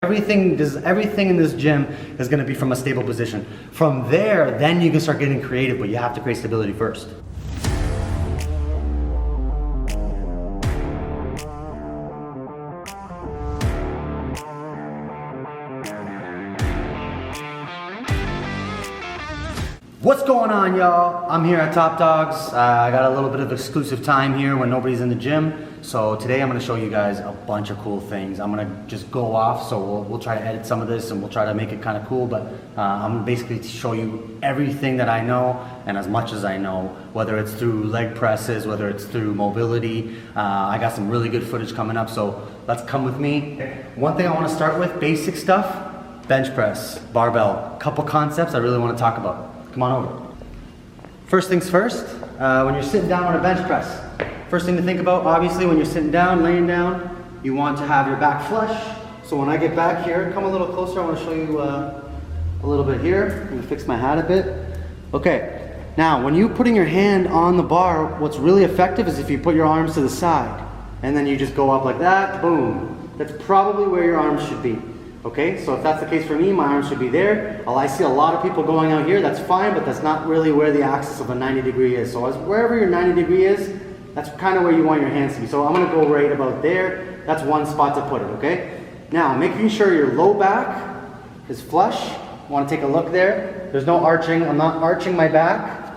Everything in this gym is gonna be from a stable position. From there, then you can start getting creative, but you have to create stability first. What's going on, y'all? I'm here at Top Dogs. I got a little bit of exclusive time here when nobody's in the gym. So today I'm gonna show you guys a bunch of cool things. I'm gonna just go off, so we'll try to edit some of this and we'll try to make it kind of cool, but I'm gonna basically show you everything that I know and as much as I know, whether it's through leg presses, whether it's through mobility. I got some really good footage coming up, so let's come with me. One thing I wanna start with, basic stuff, bench press, barbell. Couple concepts I really wanna talk about. Come on over. First things first, when you're sitting down on a bench press, first thing to think about, obviously, when you're sitting down, laying down, you want to have your back flush. So when I get back here, come a little closer, I want to show you a little bit here. I'm gonna fix my hat a bit. Okay, now when you're putting your hand on the bar, what's really effective is if you put your arms to the side, and then you just go up like that, boom. That's probably where your arms should be. Okay, so if that's the case for me, my arms should be there. I see a lot of people going out here, that's fine, but that's not really where the axis of a 90 degree is. So wherever your 90 degree is, that's kind of where you want your hands to be. So I'm gonna go right about there. That's one spot to put it, okay? Now, making sure your low back is flush. Wanna take a look there. There's no arching, I'm not arching my back,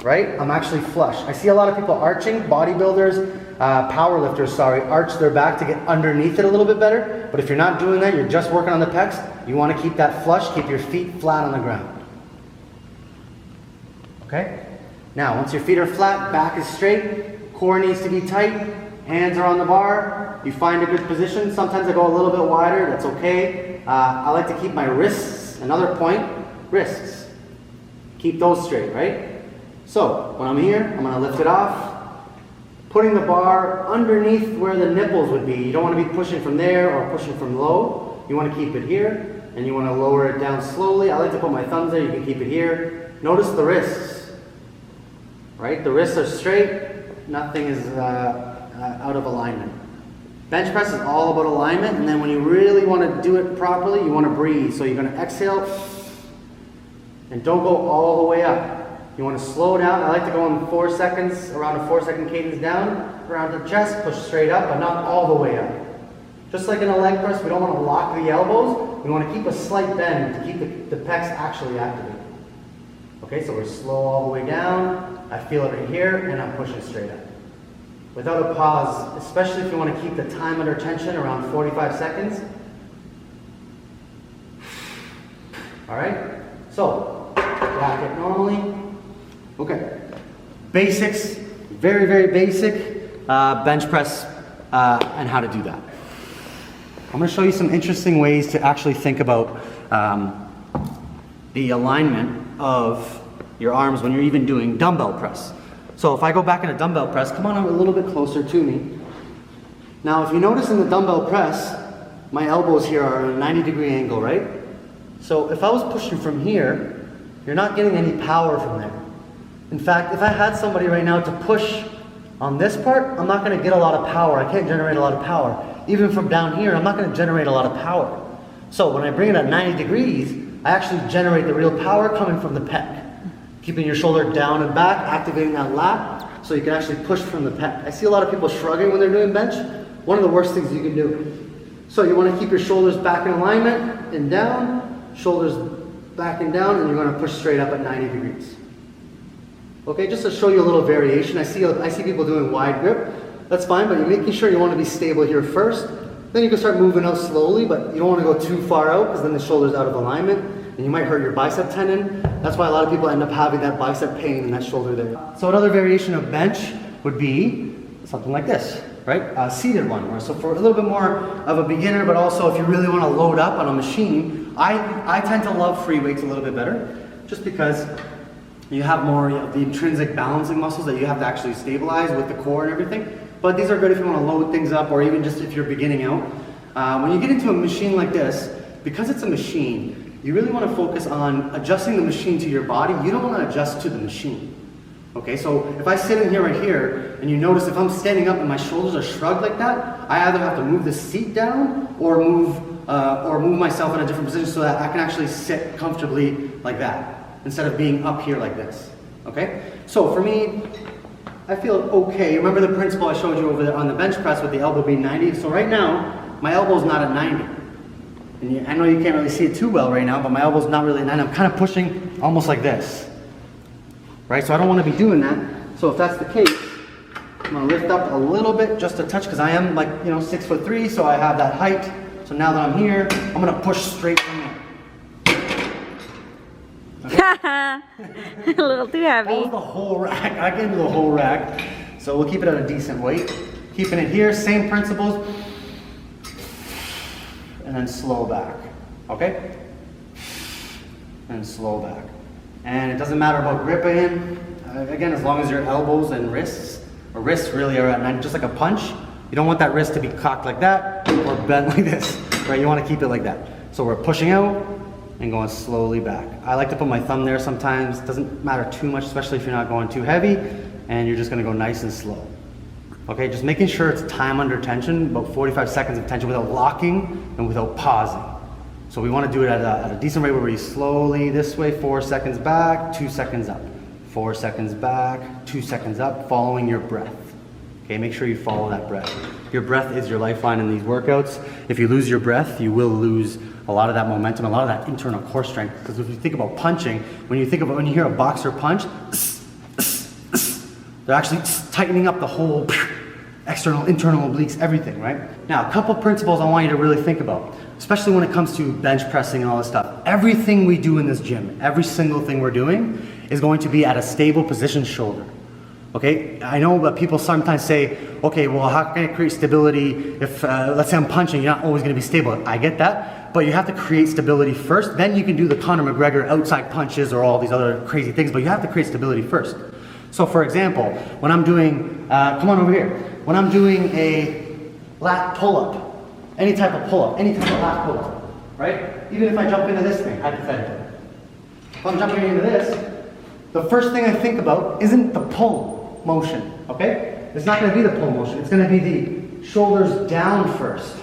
right? I'm actually flush. I see a lot of people arching, bodybuilders, power lifters, arch their back to get underneath it a little bit better. But if you're not doing that, you're just working on the pecs, you want to keep that flush, keep your feet flat on the ground. Okay? Now, once your feet are flat, back is straight, core needs to be tight, hands are on the bar, you find a good position. Sometimes I go a little bit wider, that's okay. I like to keep my wrists, another point, wrists. Keep those straight, right? So, when I'm here, I'm going to lift it off. Putting the bar underneath where the nipples would be. You don't want to be pushing from there or pushing from low. You want to keep it here and you want to lower it down slowly. I like to put my thumbs there, you can keep it here. Notice the wrists, right? The wrists are straight, nothing is out of alignment. Bench press is all about alignment, and then when you really want to do it properly, you want to breathe. So you're going to exhale and don't go all the way up. You want to slow down. I like to go in 4 seconds, around a 4-second cadence down, around the chest, push straight up, but not all the way up. Just like in a leg press, we don't want to lock the elbows. We want to keep a slight bend to keep the pecs actually activated. Okay, so we're slow all the way down. I feel it right here, and I'm pushing straight up. Without a pause, especially if you want to keep the time under tension around 45 seconds. All right, so back it normally. Okay, basics, very, very basic bench press and how to do that. I'm going to show you some interesting ways to actually think about the alignment of your arms when you're even doing dumbbell press. So if I go back in a dumbbell press, come on a little bit closer to me. Now if you notice in the dumbbell press, my elbows here are at a 90-degree angle, right? So if I was pushing from here, you're not getting any power from there. In fact, if I had somebody right now to push on this part, I'm not going to get a lot of power. I can't generate a lot of power. Even from down here, I'm not going to generate a lot of power. So when I bring it at 90 degrees, I actually generate the real power coming from the pec. Keeping your shoulder down and back, activating that lat, so you can actually push from the pec. I see a lot of people shrugging when they're doing bench. One of the worst things you can do. So you want to keep your shoulders back in alignment and down, shoulders back and down, and you're going to push straight up at 90 degrees. Okay, just to show you a little variation, I see people doing wide grip. That's fine, but you're making sure you want to be stable here first. Then you can start moving out slowly, but you don't want to go too far out because then the shoulder's out of alignment and you might hurt your bicep tendon. That's why a lot of people end up having that bicep pain in that shoulder there. So another variation of bench would be something like this, right? A seated one. So for a little bit more of a beginner, but also if you really want to load up on a machine, I tend to love free weights a little bit better, just because you have more the intrinsic balancing muscles that you have to actually stabilize with the core and everything. But these are good if you want to load things up or even just if you're beginning out. When you get into a machine like this, because it's a machine, you really want to focus on adjusting the machine to your body. You don't want to adjust to the machine. Okay, so if I sit in here right here, and you notice if I'm standing up and my shoulders are shrugged like that, I either have to move the seat down or move or move myself in a different position so that I can actually sit comfortably like that instead of being up here like this. Okay? So for me, I feel okay. Remember the principle I showed you over there on the bench press with the elbow being 90? So right now, my elbow's not at 90. And I know you can't really see it too well right now, but my elbow's not really at 90. I'm kind of pushing almost like this. Right? So I don't want to be doing that. So if that's the case, I'm going to lift up a little bit, just a touch, because I am like, 6'3", so I have that height. So now that I'm here, I'm going to push straight from there. A little too heavy. That was the whole rack. I gave you the whole rack. So we'll keep it at a decent weight. Keeping it here, same principles. And then slow back. Okay? And slow back. And it doesn't matter about grip again. Again, as long as your elbows and wrists, or wrists really are at 90, just like a punch. You don't want that wrist to be cocked like that or bent like this. Right? You want to keep it like that. So we're pushing out and going slowly back. I like to put my thumb there sometimes. It doesn't matter too much, especially if you're not going too heavy, and you're just gonna go nice and slow. Okay, just making sure it's time under tension, about 45 seconds of tension without locking and without pausing. So we wanna do it at a decent rate where we slowly this way, 4 seconds back, 2 seconds up. 4 seconds back, 2 seconds up, following your breath. Okay, make sure you follow that breath. Your breath is your lifeline in these workouts. If you lose your breath, you will lose a lot of that momentum, a lot of that internal core strength. Because if you think about punching, when you hear a boxer punch, they're actually tightening up the whole external, internal obliques, everything, right? Now, a couple principles I want you to really think about, especially when it comes to bench pressing and all this stuff. Everything we do in this gym, every single thing we're doing is going to be at a stable position shoulder. Okay, I know that people sometimes say, okay, well, how can I create stability if, let's say I'm punching, you're not always going to be stable. I get that, but you have to create stability first. Then you can do the Conor McGregor outside punches or all these other crazy things, but you have to create stability first. So for example, when I'm doing, come on over here, when I'm doing a lat pull-up, any type of pull-up, any type of lat pull-up, right? Even if I jump into this thing, hypothetically. If I'm jumping into this, the first thing I think about isn't the pull motion, okay? It's not gonna be the pull motion. It's gonna be the shoulders down first.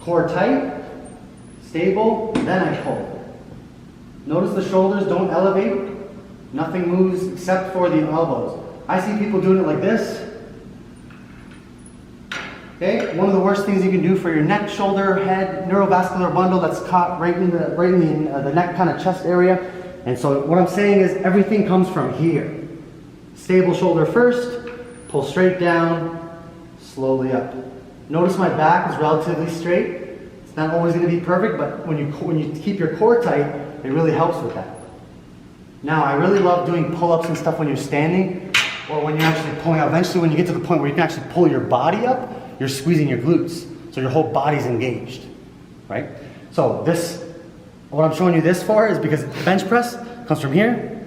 Core tight, stable, then I pull. Notice the shoulders don't elevate. Nothing moves except for the elbows. I see people doing it like this. Okay, one of the worst things you can do for your neck, shoulder, head, neurovascular bundle that's caught right in the neck kind of chest area. And so what I'm saying is everything comes from here. Stable shoulder first, pull straight down, slowly up. Notice my back is relatively straight. It's not always going to be perfect, but when you keep your core tight, it really helps with that. Now, I really love doing pull-ups and stuff when you're standing or when you're actually pulling out. Eventually, when you get to the point where you can actually pull your body up, you're squeezing your glutes. So your whole body's engaged, right? So what I'm showing you this for is because bench press comes from here,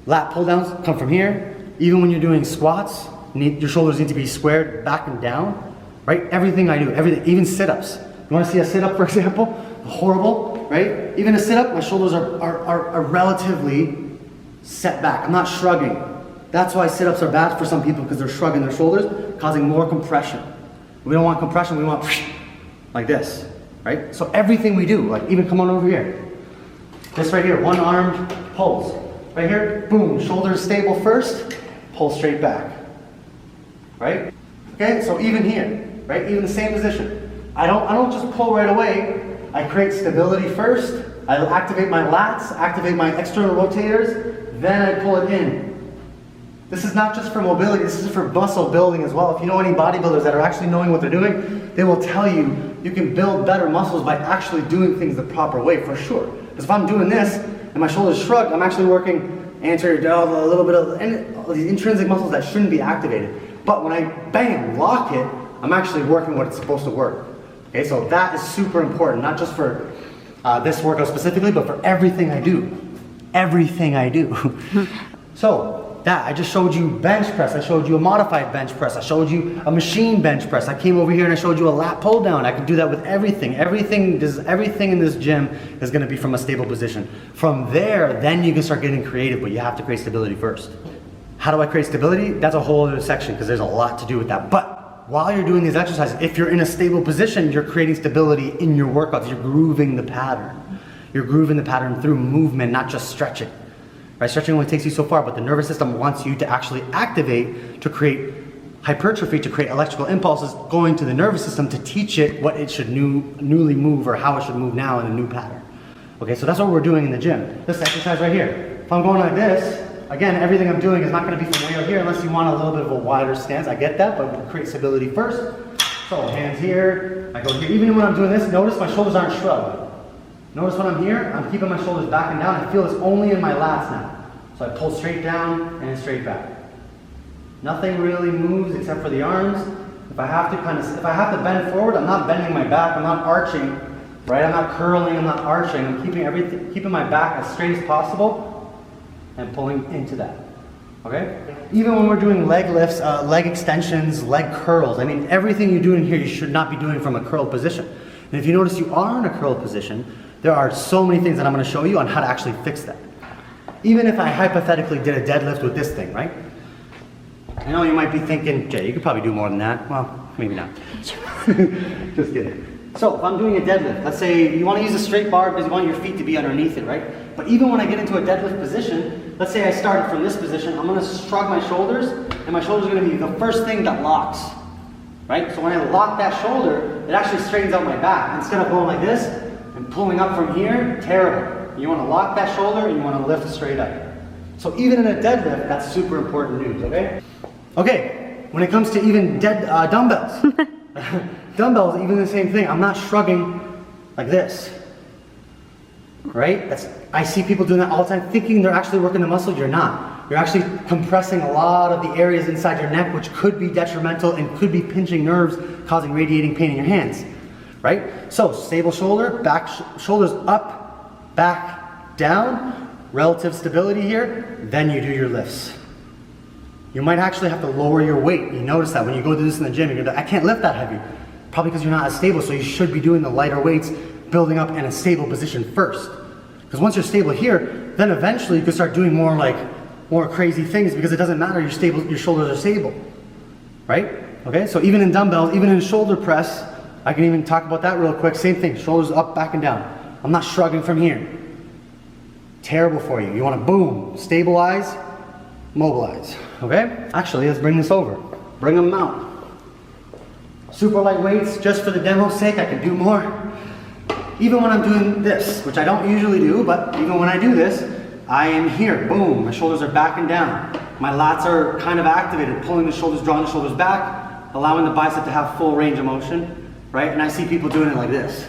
lat pull downs come from here. Even when you're doing squats, your shoulders need to be squared back and down, right? Everything I do, everything, even sit-ups. You wanna see a sit-up, for example? Horrible, right? Even a sit-up, my shoulders are relatively set back. I'm not shrugging. That's why sit-ups are bad for some people because they're shrugging their shoulders, causing more compression. We don't want compression, we want like this, right? So everything we do, like even come on over here. This right here, one arm pulls. Right here, boom, shoulders stable first, pull straight back, right? Okay, so even here, right, even the same position. I don't just pull right away. I create stability first. I activate my lats, activate my external rotators, then I pull it in. This is not just for mobility, this is for muscle building as well. If you know any bodybuilders that are actually knowing what they're doing, they will tell you you can build better muscles by actually doing things the proper way, for sure. Because if I'm doing this, and my shoulders shrugged, I'm actually working anterior delt, a little bit of these intrinsic muscles that shouldn't be activated. But when I, bam, lock it, I'm actually working what it's supposed to work. Okay, so that is super important, not just for this workout specifically, but for everything I do. Everything I do. So, I just showed you bench press, I showed you a modified bench press, I showed you a machine bench press, I came over here and I showed you a lat pull down. I can do that with everything. Everything in this gym is going to be from a stable position. From there, then you can start getting creative, but you have to create stability first. How do I create stability? That's a whole other section because there's a lot to do with that. But while you're doing these exercises, if you're in a stable position, you're creating stability in your workouts. You're grooving the pattern. You're grooving the pattern through movement, not just stretching. Right? Stretching only takes you so far, but the nervous system wants you to actually activate to create hypertrophy, to create electrical impulses going to the nervous system to teach it what it should newly move or how it should move now in a new pattern. Okay, so that's what we're doing in the gym. This exercise right here. If I'm going like this, again, everything I'm doing is not going to be from way over here unless you want a little bit of a wider stance. I get that, but we'll create stability first. So hands here, I go here. Even when I'm doing this, notice my shoulders aren't shrugged. Notice when I'm here, I'm keeping my shoulders back and down. I feel this only in my lats now. So I pull straight down and straight back. Nothing really moves except for the arms. If I have to bend forward, I'm not bending my back, I'm not arching, right? I'm not curling, I'm not arching. I'm keeping my back as straight as possible and pulling into that. Okay? Even when we're doing leg lifts, leg extensions, leg curls, I mean, everything you do in here, you should not be doing from a curled position. And if you notice you are in a curled position, there are so many things that I'm going to show you on how to actually fix that. Even if I hypothetically did a deadlift with this thing, right? I know you might be thinking, Jay, you could probably do more than that. Well, maybe not. Just kidding. So if I'm doing a deadlift, let's say you want to use a straight bar because you want your feet to be underneath it, right? But even when I get into a deadlift position, let's say I started from this position, I'm going to shrug my shoulders, and my shoulders are going to be the first thing that locks, right? So when I lock that shoulder, it actually straightens out my back. Instead of going like this and pulling up from here, terrible. You want to lock that shoulder and you want to lift straight up. So even in a deadlift, that's super important news, okay? Okay, when it comes to even dumbbells, dumbbells, even the same thing. I'm not shrugging like this, right? I see people doing that all the time, thinking they're actually working the muscle. You're not. You're actually compressing a lot of the areas inside your neck, which could be detrimental and could be pinching nerves, causing radiating pain in your hands, right? So stable shoulder, back, shoulders up, back, down, relative stability here, then you do your lifts. You might actually have to lower your weight. You notice that when you go do this in the gym, you're gonna, I can't lift that heavy. Probably because you're not as stable, so you should be doing the lighter weights, building up in a stable position first. Because once you're stable here, then eventually you can start doing more crazy things because it doesn't matter, you're stable, your shoulders are stable, right? Okay, so even in dumbbells, even in shoulder press, I can even talk about that real quick. Same thing, shoulders up, back, and down. I'm not shrugging from here. Terrible for you. You want to boom, stabilize, mobilize, okay? Actually, let's bring this over. Bring them out. Super light weights, just for the demo's sake, I can do more. Even when I'm doing this, which I don't usually do, but even when I do this, I am here, boom, my shoulders are back and down. My lats are kind of activated, pulling the shoulders, drawing the shoulders back, allowing the bicep to have full range of motion, right? And I see people doing it like this.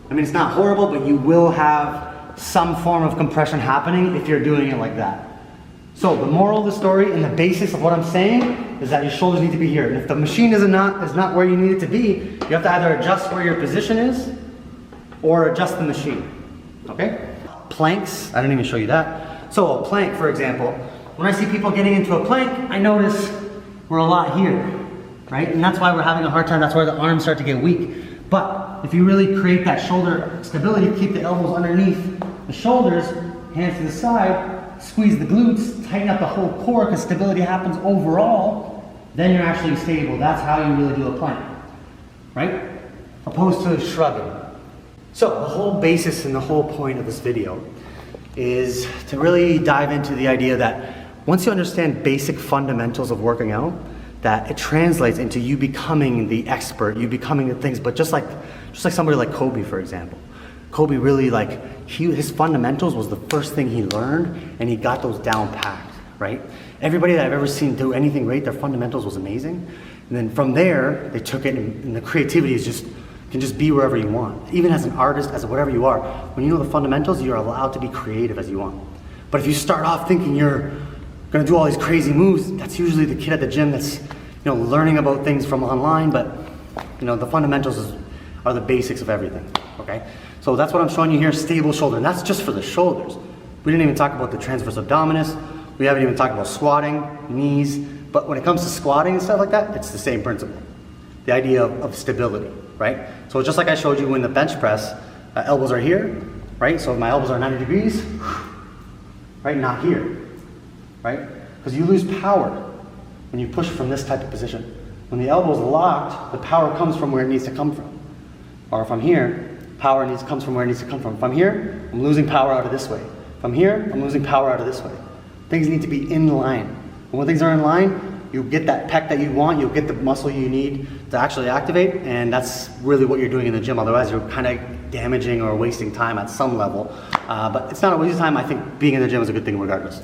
I mean, it's not horrible, but you will have some form of compression happening if you're doing it like that. So the moral of the story and the basis of what I'm saying is that your shoulders need to be here. And if the machine is not where you need it to be, you have to either adjust where your position is or adjust the machine, okay? Planks, I didn't even show you that. So a plank, for example, when I see people getting into a plank, I notice we're a lot here, right? And that's why we're having a hard time, that's why the arms start to get weak. But if you really create that shoulder stability, keep the elbows underneath the shoulders, hands to the side, squeeze the glutes, tighten up the whole core because stability happens overall, then you're actually stable. That's how you really do a plank, right? Opposed to shrugging. So the whole basis and the whole point of this video is to really dive into the idea that once you understand basic fundamentals of working out, that it translates into you becoming the expert, you becoming the things, but just like somebody like Kobe, for example. Kobe really, his fundamentals was the first thing he learned, and he got those down packed, right? Everybody that I've ever seen do anything great, their fundamentals was amazing. And then from there, they took it, and the creativity can just be wherever you want. Even as an artist, as whatever you are, when you know the fundamentals, you're allowed to be creative as you want. But if you start off thinking you're gonna do all these crazy moves, that's usually the kid at the gym that's learning about things from online, but the fundamentals are the basics of everything, okay? So that's what I'm showing you here, stable shoulder, and that's just for the shoulders. We didn't even talk about the transverse abdominis, we haven't even talked about squatting, knees, but when it comes to squatting and stuff like that, it's the same principle. The idea of stability, right? So just like I showed you when the bench press, elbows are here, right? So if my elbows are 90 degrees, right, not here, right? Because you lose power. when you push from this type of position. When the elbow's locked, the power comes from where it needs to come from. Or if I'm here, comes from where it needs to come from. If I'm here, I'm losing power out of this way. If I'm here, I'm losing power out of this way. Things need to be in line. And when things are in line, you get that pec that you want, you'll get the muscle you need to actually activate, and that's really what you're doing in the gym. Otherwise, you're kind of damaging or wasting time at some level. But it's not a waste of time. I think being in the gym is a good thing regardless.